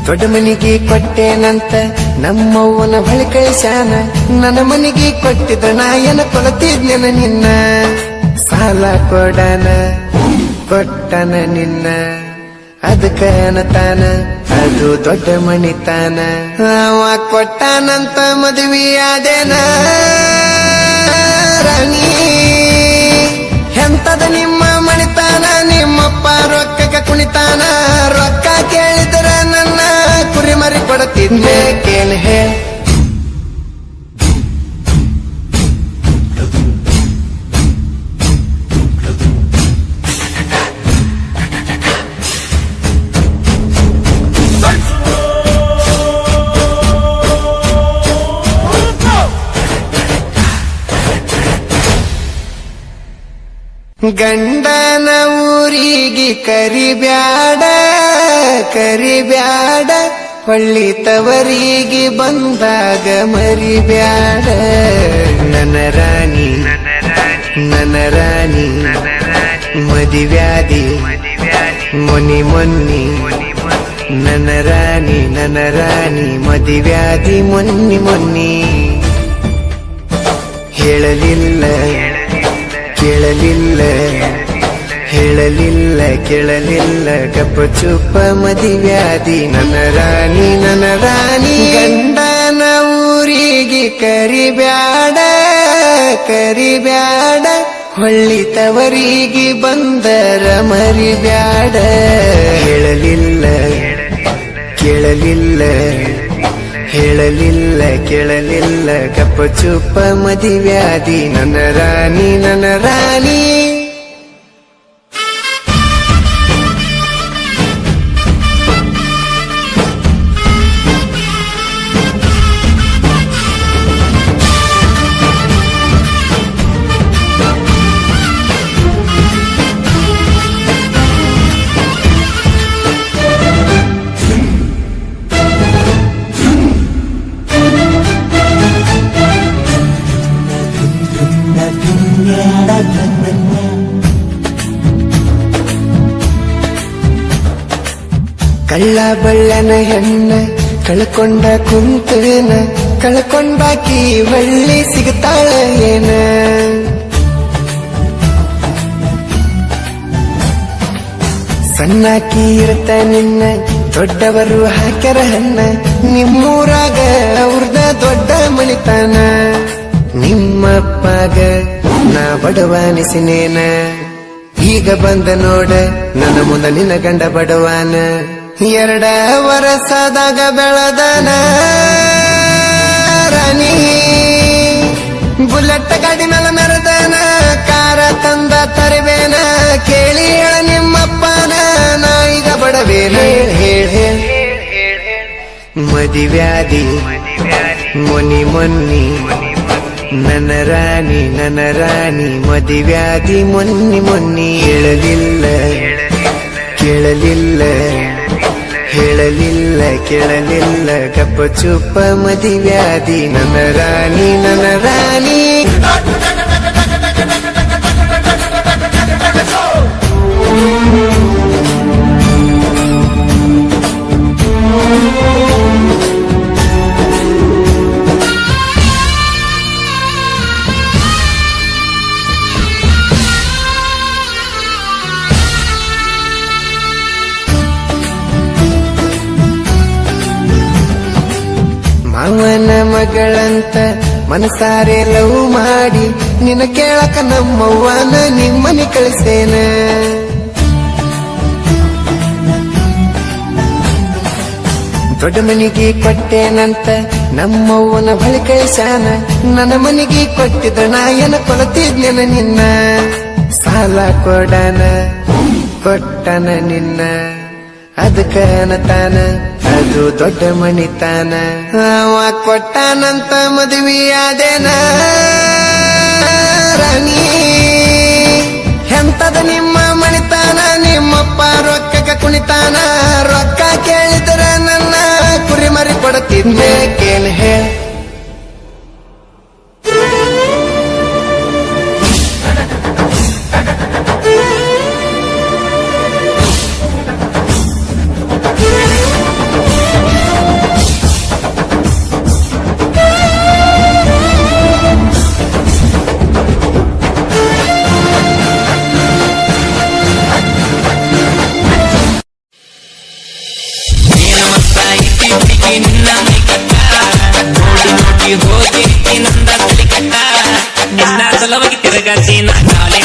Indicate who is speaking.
Speaker 1: ದೊಡ್ಡ ಮನಿಗೆ ಕೊಟ್ಟೇನಂತ ನಮ್ಮವ್ವನ ಬಳಿ ಕಳಿಸ್ಯಾನ. ನನ್ನ ಮನಿಗೆ ಕೊಟ್ಟಿದ್ದ ನಾಯನ ಕೊಲತಿದ್ನೆನ ನಿನ್ನ. ಸಾಲ ಕೊಡನ ಕೊಟ್ಟನ ನಿನ್ನ, ಅದಕ್ಕ ಅನ್ನತಾನ ಅದು ದೊಡ್ಡ ಮನಿತಾನ. ಅವ ಕೊಟ್ಟಾನಂತ ಮದುವೆಯಾದೇನ ರಾಣಿ. ಎಂತದ ನಿಮ್ಮ ಮಣಿತಾನ, ನಿಮ್ಮಪ್ಪ ರೊಕ್ಕಕ್ಕೆ ಕುಣಿತಾನ. ರೊಕ್ಕ ಕೇಳಿದ್ರ ನನ್ನ ಕುರಿಮರಿ ಕೊಡುತ್ತಿದ್ದೆ ಕೇನ್ ಹೇ. ಗಂಡನ ಊರಿಗೆ ಕರಿಬ್ಯಾಡ ಕರಿಬ್ಯಾಡ, ಹೊಳ್ಳಿ ತವರಿಗೆ ಬಂದಾಗ ಮರಿಬ್ಯಾಡ. ನನ್ನ ರಾಣಿ ನನ್ನ ರಾಣಿ ಮದಿವ್ಯಾದಿ ಮೊನ್ನಿ ಮೊನ್ನಿ. ನನ್ನ ರಾಣಿ ಮದಿವ್ಯಾದಿ ಮೊನ್ನಿ ಮೊನ್ನಿ. ಹೇಳಲಿಲ್ಲ ಕೇಳಲಿಲ್ಲ ಹೇಳಲಿಲ್ಲ ಕೇಳಲಿಲ್ಲ ಗಪ್ಪ ಚುಪ್ಪ ಮದಿವ್ಯಾದಿ. ನನ್ನ ರಾಣಿ ಗಂಡನ ಊರಿಗೆ ಕರಿಬ್ಯಾಡ ಕರಿಬ್ಯಾಡ, ಹೊಳ್ಳಿ ತವರಿಗೆ ಬಂದರ ಮರಿಬ್ಯಾಡ. ಹೇಳಲಿಲ್ಲ ಕೇಳಲಿಲ್ಲ ಹೇಳಲಿಲ್ಲ ಕೇಳಲಿಲ್ಲ ಗಪ್ಪ ಚುಪ್ಪ ಮದಿವ್ಯಾದಿ. ನನ್ನ ರಾಣಿ ಕಳ್ಳ ಬಳ್ಳನ ಹೆಣ್ಣ ಕಳ್ಕೊಂಡ ಕುಂತೇನ. ಕಳ್ಕೊಂಡಾಕಿ ಹೊಳ್ಳಿ ಸಿಗ್ತಾಳ ಏನ. ಸಣ್ಣಾಕಿ ಇರ್ತ ನಿನ್ನ ದೊಡ್ಡವರು ಹಾಕ್ಯಾರ ಹಣ್ಣ. ನಿಮ್ಮೂರಾಗ ಅವ್ರದ ದೊಡ್ಡ ಮಣಿತಾನ. ನಿಮ್ಮಪ್ಪಗ ನಾ ಬಡವಾನಿಸಿನೇನ. ಈಗ ಬಂದ ನೋಡ ನನ್ನ ಮುಂದ ನಿನ್ನ ಗಂಡ ಬಡವಾನ. 2 ವರ್ಷದಾಗ ಬೆಳದನ ರಾಣಿ. ಬುಲೆಟ್ ಗಾಡಿ ಮೇಲೆ ಮೆರೆದನ, ಕಾರ ತಂದ ತರಿವೇನ. ಕೇಳಿ ಹೇಳ ನಿಮ್ಮಪ್ಪನ ನಾ ಈಗ ಬಡವೇನ. ಹೇಳ ಮದಿವ್ಯಾದಿ ಮೊನ್ನಿ ಮೊನ್ನಿ. ನನ್ನ ರಾಣಿ ಮದಿವ್ಯಾದಿ ಮೊನ್ನಿ ಮೊನ್ನಿ. ಹೇಳಲಿಲ್ಲ ಕೇಳಲಿಲ್ಲ ಹೇಳಲಿಲ್ಲ ಕೇಳಲಿಲ್ಲ ಗಪ್ಪ ಚುಪ್ಪ ಮದಿವ್ಯಾದಿ. ನನ್ನ ರಾಣಿ ಮಾವನ ಮಗಳಂತ ಮನಸಾರೆ ಲವ್ ಮಾಡಿ ನಿನ್ನ ಕೇಳಕ ನಮ್ಮವ್ವನ ನಿಮ್ಮನೆ ಕಳಿಸೇನ. ದೊಡ್ಡ ಮನಿಗೆ ಕೊಟ್ಟೇನಂತ ನಮ್ಮವ್ವನ ಬಳಿ ಕಳಿಸ್ಯಾನ. ನನ್ನ ಮನಿಗೆ ಕೊಟ್ಟಿದ್ದ ನಾಯನ ಕೊಲತಿದ್ನೆನ ನಿನ್ನ. ಸಾಲ ಕೊಡನ ಕೊಟ್ಟನ ನಿನ್ನ, ಅದಕ್ಕ ಅನ್ನತಾನ ಅದು ದೊಡ್ಡ ಮಣಿತಾನ. ಅವ ಕೊಟ್ಟಾನಂತ ಮದುವೆಯಾದೇನ ರಾಣಿ. ಎಂತದ ನಿಮ್ಮ ಮಣಿತಾನ, ನಿಮ್ಮಪ್ಪ ರೊಕ್ಕಕ್ಕೆ ಕುಣಿತಾನ. ರೊಕ್ಕ ಕೇಳಿದ್ರ ನನ್ನ ಕುರಿಮರಿ ಕೊಡುತ್ತಿದ್ದೆ ಕೇನ್ ಹೇ.
Speaker 2: ಹುಡುಗಿ ನಿನ್ನ ಮೈ ಕಟ್ಟ ನೋಡಿ ನೋಡಿ ಹೋಗಿರ್ತಿ ನಂದ ತಲೆ ಕಟ್ಟ ನಿನ್ನ ಸಲವಾಗಿ ತಿರುಗಾಡ್ತಿ ನಾ ಕಾಲಿ